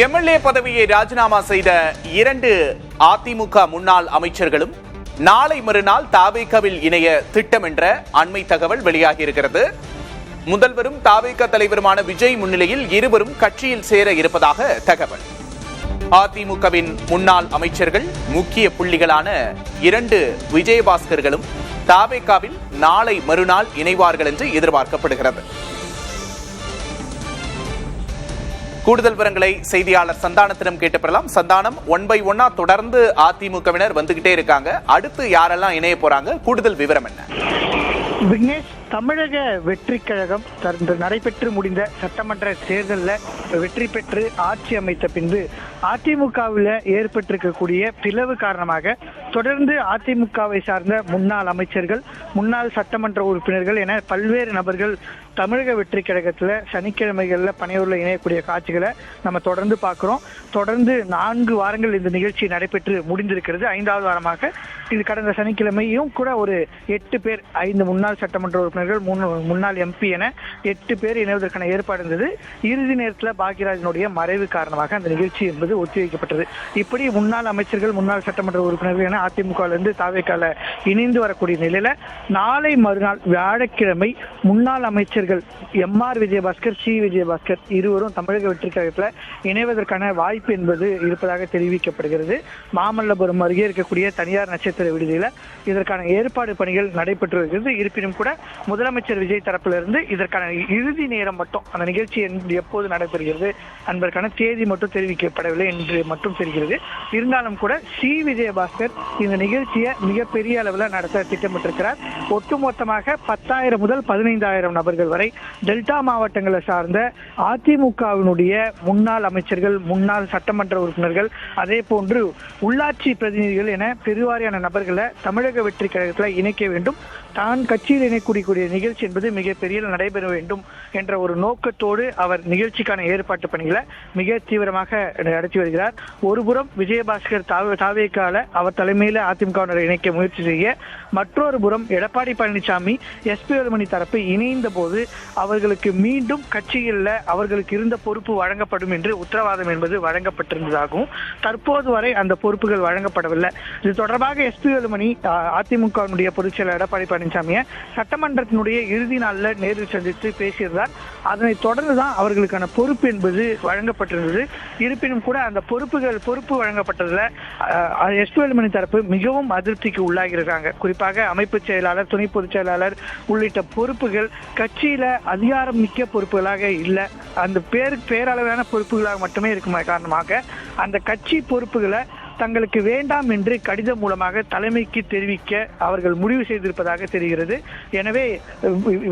MLA பதவியை ராஜினாமா செய்த 2 அதிமுக முன்னாள் அமைச்சர்களும் நாளை மறுநாள் தாவேகாவில் இணைய திட்டம் என்ற அண்மை தகவல் வெளியாகியிருக்கிறது. முதல்வரும் தாவேகா தலைவருமான விஜய் முன்னிலையில் இருவரும் கட்சியில் சேர இருப்பதாக தகவல். அதிமுகவின் முன்னாள் அமைச்சர்கள் முக்கிய புள்ளிகளான 2 விஜயபாஸ்கர்களும் தாவேகாவில் நாளை மறுநாள் இணைவார்கள் என்று எதிர்பார்க்கப்படுகிறது. கூடுதல் விவரங்களை செய்தியாளர் சந்தானத்திடம் கேட்டு பெறலாம். சந்தானம், 1 by 1 தொடர்ந்து அதிமுகவினர் வந்துகிட்டே இருக்காங்க. அடுத்து யாரெல்லாம் இணைய போறாங்க? கூடுதல் விவரம் என்ன? விக்னேஷ், தமிழக வெற்றி கழகம் நடைபெற்று முடிந்த சட்டமன்ற தேர்தலில் வெற்றி பெற்று ஆட்சி அமைத்த பின்பு அதிமுகவில் ஏற்பட்டிருக்கக்கூடிய பிளவு காரணமாக தொடர்ந்து அதிமுகவை சார்ந்த முன்னாள் அமைச்சர்கள், முன்னாள் சட்டமன்ற உறுப்பினர்கள் என பல்வேறு நபர்கள் தமிழக வெற்றி கழகத்தில் சனிக்கிழமைகளில் பணியூரில் இணையக்கூடிய காட்சிகளை நம்ம தொடர்ந்து பார்க்குறோம். தொடர்ந்து 4 வாரங்கள் இந்த நிகழ்ச்சி நடைபெற்று முடிந்திருக்கிறது. 5வது வாரமாக இது கடந்த சனிக்கிழமையும் கூட ஒரு 8 பேர், 5 முன்னாள் சட்டமன்ற உறுப்பினர்கள், 3 முன்னாள் எம்பி என 8 பேர் இணைவதற்கான ஏற்பாடு இருந்தது. இறுதி நேரத்தில் பாக்யராஜனுடைய மறைவு காரணமாக அந்த நிகழ்ச்சி என்பது ஒத்திவைக்கப்பட்டது. இப்படி முன்னாள் அமைச்சர்கள், முன்னாள் சட்டமன்ற உறுப்பினர்கள் என அதிமுகவிலிருந்து தாவேகால இணைந்து வரக்கூடிய நிலையில நாளை மறுநாள் வியாழக்கிழமை முன்னாள் அமைச்சர்கள் எம்.ஆர். விஜயபாஸ்கர், சி. விஜயபாஸ்கர் இருவரும் தமிழக வெற்றி கழகத்தில் இணைவதற்கான வாய்ப்பு என்பது இருப்பதாக தெரிவிக்கப்படுகிறது. மாமல்லபுரம் அருகே இருக்கக்கூடிய தனியார் நட்சத்திர விடுதியில் இதற்கான ஏற்பாடு பணிகள் நடைபெற்று வருகிறது. இருப்பினும் கூட முதலமைச்சர் விஜய் தரப்பிலிருந்து இதற்கான இறுதி நேரம் மட்டும், அந்த நிகழ்ச்சி எப்போது நடைபெறுகிறது என்பதற்கான தேதி மட்டும் தெரிவிக்கப்படவில்லை என்று மட்டும் தெரிகிறது. இருந்தாலும் கூட சி. விஜயபாஸ்கர் இந்த நிகழ்ச்சியை மிகப்பெரிய அளவில் நடத்த திட்டமிட்டிருக்கிறார். ஒட்டுமொத்தமாக 10,000 முதல் 15,000 நபர்கள் வரை டெல்டா மாவட்டங்களை சார்ந்த அதிமுகவினுடைய முன்னாள் அமைச்சர்கள், முன்னாள் சட்டமன்ற உறுப்பினர்கள், அதே போன்று உள்ளாட்சி பிரதிநிதிகள் என பெருவாரியான நபர்களை தமிழக வெற்றி கழகத்தில் இணைக்க வேண்டும். தான் கட்சியில் இணைக்கூடிய நிகழ்ச்சி என்பது மிகப்பெரிய நடைபெற வேண்டும் என்ற ஒரு நோக்கத்தோடு அவர் நிகழ்ச்சிக்கான ஏற்பாட்டு பணிகளை மிக தீவிரமாக நடத்தி வருகிறார். ஒருபுறம் விஜயபாஸ்கர் தாவேகால அவர் தலைமையில் அதிமுகவினரை இணைக்க முயற்சி செய்ய, மற்றொரு புறம் எடப்பாடி பழனிசாமி, எஸ்.பி. வேலுமணி தரப்பு இணைந்த போது அவர்களுக்கு மீண்டும் கட்சியில் அவர்களுக்கு இருந்த பொறுப்பு வழங்கப்படும் என்று உத்தரவாதம் என்பது வழங்கப்பட்டிருந்ததாகவும் தற்போது வரை அந்த பொறுப்புகள் வழங்கப்படவில்லை. இது தொடர்பாக எஸ்.பி. வேலுமணி அதிமுகவினுடைய பொதுச் செயலர் எடப்பாடி பழனிசாமியை சட்டமன்றத்தினுடைய இறுதி நாளில் நேரில் சந்தித்து பேசியிருந்தார். அதனைத் தொடர்ந்துதான் அவர்களுக்கான பொறுப்பு என்பது வழங்கப்பட்டிருந்தது. இருப்பினும் கூட அந்த பொறுப்பு வழங்கப்பட்டதுல எஸ்.பி. வேலுமணி தரப்பு மிகவும் அதிருப்திக்கு உள்ளாகியிருக்காங்க. குறிப்பாக அமைப்பு செயலாளர், துணை பொதுச் செயலாளர் உள்ளிட்ட பொறுப்புகள் கட்சியில அதிகாரம் மிக்க பொறுப்புகளாக இல்லை, அந்த பேரளவிலான பொறுப்புகளாக மட்டுமே இருக்கும் காரணமாக அந்த கட்சி பொறுப்புகளை தங்களுக்கு வேண்டாம் என்று கடிதம் மூலமாக தலைமைக்கு தெரிவிக்க அவர்கள் முடிவு செய்திருப்பதாக தெரிகிறது. எனவே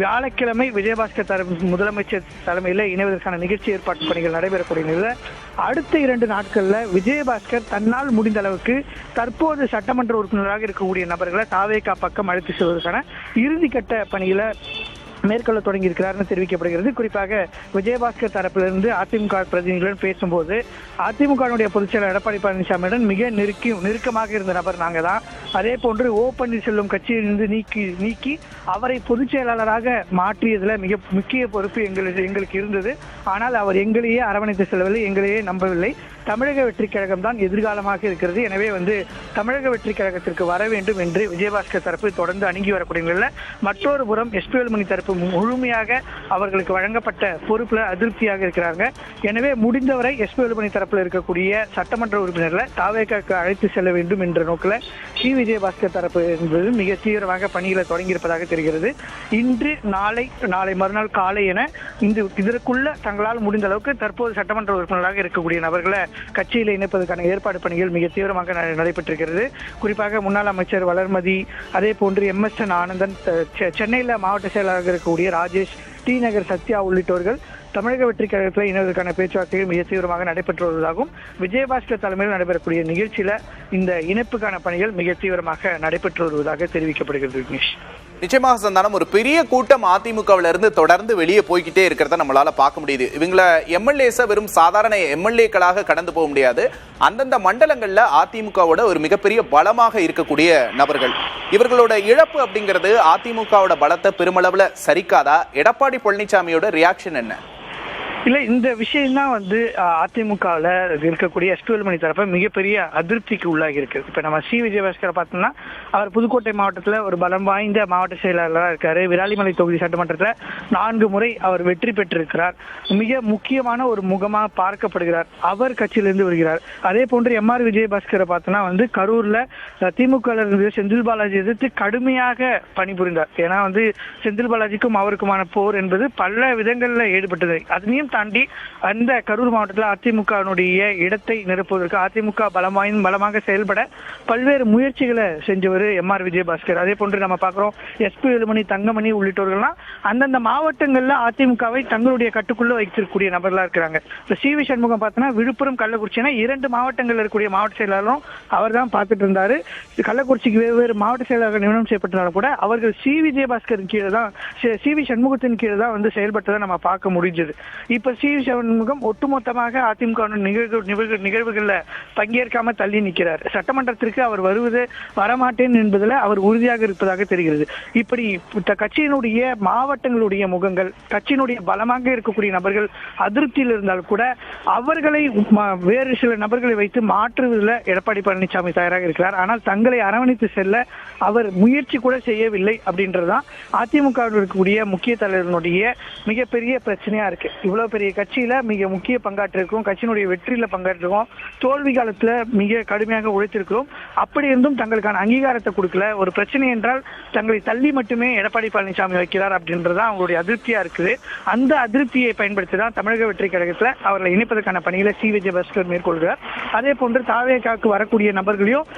வியாழக்கிழமை விஜயபாஸ்கர் முதலமைச்சர் தலைமையில் இணைவதற்கான நிகழ்ச்சி ஏற்பாட்டு பணிகள் நடைபெறக்கூடிய நிலையில் அடுத்த 2 நாட்களில் விஜயபாஸ்கர் தன்னால் முடிந்த அளவுக்கு தற்போது சட்டமன்ற உறுப்பினராக இருக்கக்கூடிய நபர்களை தாவேகா பக்கம் அழைத்து செல்வதற்கான இறுதிக்கட்ட பணிகளை மேற்கொள்ள தொடங்கி இருக்கிறார்னு தெரிவிக்கப்படுகிறது. குறிப்பாக விஜயபாஸ்கர் தரப்பிலிருந்து அதிமுக பிரதிநிதிகளுடன் பேசும்போது அதிமுகவுடைய பொதுச் செயலர் எடப்பாடி பழனிசாமியுடன் மிக நெருக்கமாக இருந்த நபர் நாங்கள் தான். அதே போன்று ஓ பன்னீர்செல்வம் கட்சியிலிருந்து நீக்கி அவரை பொதுச் செயலாளராக மாற்றியதில் மிக முக்கிய பொறுப்பு எங்களுக்கு இருந்தது. ஆனால் அவர் எங்களையே அரவணைத்து செல்லவில்லை, எங்களையே நம்பவில்லை. தமிழக வெற்றி கழகம் தான் எதிர்காலமாக இருக்கிறது, எனவே தமிழக வெற்றி கழகத்திற்கு வர வேண்டும் என்று விஜயபாஸ்கர் தரப்பு தொடர்ந்து அணுகி வரக்கூடிய நிலையில் மற்றொரு புறம் எஸ்.பி. வேலுமணி தரப்பு முழுமையாக அவர்களுக்கு வழங்கப்பட்ட பொறுப்புல அதிருப்தியாக இருக்கிறாங்க. எனவே முடிந்தவரை எஸ்.பி. வேலுமணி தரப்பில் இருக்கக்கூடிய சட்டமன்ற உறுப்பினர்களை தாவேகாவுக்கு அழைத்து செல்ல வேண்டும் என்ற நோக்கில் சி. விஜயபாஸ்கர் தரப்பு என்பது மிக தீவிரமாக பணிகளை தொடங்கியிருப்பதாக தெரிகிறது. இன்று நாளை மறுநாள் காலை என இதற்குள்ள தங்களால் முடிந்த அளவுக்கு தற்போது சட்டமன்ற உறுப்பினராக இருக்கக்கூடிய நபர்களை கட்சியில் இணைப்பதற்கான ஏற்பாடு பணிகள் மிக தீவிரமாக நடைபெற்றிருக்கிறது. குறிப்பாக முன்னாள் அமைச்சர் வளர்மதி, அதே போன்று எம்.எஸ்.என். ஆனந்தன், சென்னையில் மாவட்ட செயலாளராக இருக்கக்கூடிய ராஜேஷ், டி. நகர் சத்யா உள்ளிட்டோர்கள் தமிழக வெற்றி கழகத்தில் இணைவதற்கான பேச்சுவார்த்தைகள் மிக தீவிரமாக நடைபெற்று வருவதாகவும் விஜயபாஸ்கர் தலைமையில் நடைபெறக்கூடிய நிகழ்ச்சியில இந்த இணைப்புக்கான பணிகள் மிக தீவிரமாக நடைபெற்று வருவதாக தெரிவிக்கப்படுகிறது. விக்னேஷ், நிச்சயமாக சந்தானம், ஒரு பெரிய கூட்டம் அதிமுகவில இருந்து தொடர்ந்து வெளியே போய்கிட்டே இருக்கிறத நம்மளால பார்க்க முடியுது. இவங்கள எம்எல்ஏஸை வெறும் சாதாரண எம்எல்ஏக்களாக கடந்து போக முடியாது. அந்தந்த மண்டலங்கள்ல அதிமுகவோட ஒரு மிகப்பெரிய பலமாக இருக்கக்கூடிய நபர்கள். இவர்களோட இழப்பு அப்படிங்கிறது அதிமுகவோட பலத்தை பெருமளவுல சரிக்காதா? எடப்பாடி பழனிசாமியோட ரியாக்ஷன் என்ன? இல்ல, இந்த விஷயம் தான் அதிமுகவில் இருக்கக்கூடிய எஸ்பிஎல் தரப்ப மிகப்பெரிய அதிருப்திக்கு உள்ளாகி இருக்கு. இப்ப நம்ம சி விஜயபாஸ்கர் பார்த்தோம்னா அவர் புதுக்கோட்டை மாவட்டத்தில் ஒரு பலம் வாய்ந்த மாவட்ட செயலாளராக இருக்காரு. விராலிமலை தொகுதி சட்டமன்றத்தில் 4 முறை அவர் வெற்றி பெற்றிருக்கிறார். மிக முக்கியமான ஒரு முகமாக பார்க்கப்படுகிறார். அவர் கட்சியிலிருந்து வருகிறார். அதே போன்று எம்ஆர் விஜயபாஸ்கரை பார்த்தோம்னா கரூர்ல திமுக செந்தில் பாலாஜி எதிர்த்து கடுமையாக பணிபுரிந்தார். ஏன்னா செந்தில் பாலாஜிக்கும் அவருக்குமான போர் என்பது பல விதங்கள்ல ஈடுபட்டது. அதனையும் தாண்டி அந்த கரூர் மாவட்டத்தில் அதிமுகவுடைய இடத்தை நிரப்புவதற்கு அதிமுக பலமாக செயல்பட பல்வேறு முயற்சிகளை செஞ்சவர் எம்ஆர் விஜயபாஸ்கர். அதே போன்று நம்ம பார்க்கிறோம் எஸ்பி வேலுமணி, தங்கமணி உள்ளிட்டவர்கள்லாம் அந்தந்த மாவட்டங்கள்ல அதிமுகவை தங்களுடைய கட்டுக்குள்ள வைத்திருக்கக்கூடிய நபர்களா இருக்கிறாங்க. சி வி சண்முகம் பார்த்தோன்னா விழுப்புரம், கள்ளக்குறிச்சினா 2 மாவட்டங்கள் இருக்கக்கூடிய மாவட்ட செயலாளரும் அவர் தான் பார்த்துட்டு இருந்தாரு. கள்ளக்குறிச்சிக்கு வெவ்வேறு மாவட்ட செயலாளர்கள் நியமனம் செய்யப்பட்டனால கூட அவர்கள் சி விஜயபாஸ்கரின் கீழே தான், சி வி சண்முகத்தின் கீழே தான் செயல்பட்டதை நம்ம பார்க்க முடிஞ்சது. இப்ப சி வி சண்முகம் ஒட்டுமொத்தமாக அதிமுக நிகழ்வுகள்ல பங்கேற்காம தள்ளி நிற்கிறார். சட்டமன்றத்திற்கு அவர் வரமாட்டேன் என்பதில் அவர் உறுதியாக இருப்பதாக தெரிகிறது. இப்படி கட்சியினுடைய மாவட்டங்களுடைய முகங்கள், கட்சியினுடைய பலமாக இருக்கக்கூடிய நபர்கள் அதிருப்தியில் இருந்தால் கூட அவர்களை வேறு சில நபர்களை வைத்து மாற்றுவதில் எடப்பாடி பழனிசாமி தயாராக இருக்கிறார். ஆனால் தங்களை அரவணைத்து செல்ல அவர் முயற்சி கூட செய்யவில்லை அப்படின்றதுதான் அதிமுக இருக்கக்கூடிய முக்கிய தலைவர்களுடைய மிகப்பெரிய பிரச்சனையா இருக்கு. இவ்வளவு பெரிய கட்சியில மிக முக்கிய பங்காற்றிருக்கோம், கட்சியினுடைய வெற்றியில பங்காற்றிருக்கோம், தோல்வி காலத்துல மிக கடுமையாக உழைத்திருக்கிறோம். அப்படி இருந்தும் தங்களுக்கான அங்கீகாரத்தை கொடுக்கல. ஒரு பிரச்சனை என்றால் தங்களை தள்ளி மட்டுமே எடப்பாடி பழனிசாமி வைக்கிறார் அப்படின்றதான் அவங்களுடைய அதிருப்தியா இருக்குது. அந்த அதிருப்தியை பயன்படுத்தி தான் தமிழக வெற்றி கழகத்துல அவர்களை இணைப்பதற்கான பணிகளை சி விஜயபாஸ்கர் மேற்கொள்கிறார். அதே போன்று தாவேகாவுக்கு வரக்கூடிய நபர்களையும்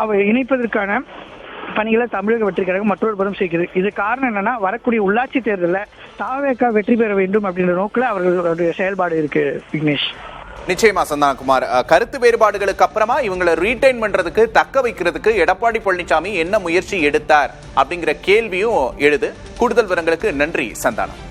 அவர் இணைப்பதற்கான பணிகளை தமிழக வெற்றி கழகம் மற்றொரு புறம் செய்கிறது. இது காரணம் என்னன்னா வரக்கூடிய உள்ளாட்சி தேர்தலில் தாவேகா வெற்றி பெற வேண்டும் அப்படின்ற நோக்கில் அவர்களுடைய செயல்பாடு இருக்கு. விக்னேஷ், நிச்சயமா சந்தானகுமார், கருத்து வேறுபாடுகளுக்கு அப்புறமா இவங்களை ரீடைன் பண்றதுக்கு, தக்க வைக்கிறதுக்கு எடப்பாடி பழனிசாமி என்ன முயற்சி எடுத்தார் அப்படிங்கிற கேள்வியும் எழுது. கூடுதல் விவரங்களுக்கு நன்றி சந்தானம்.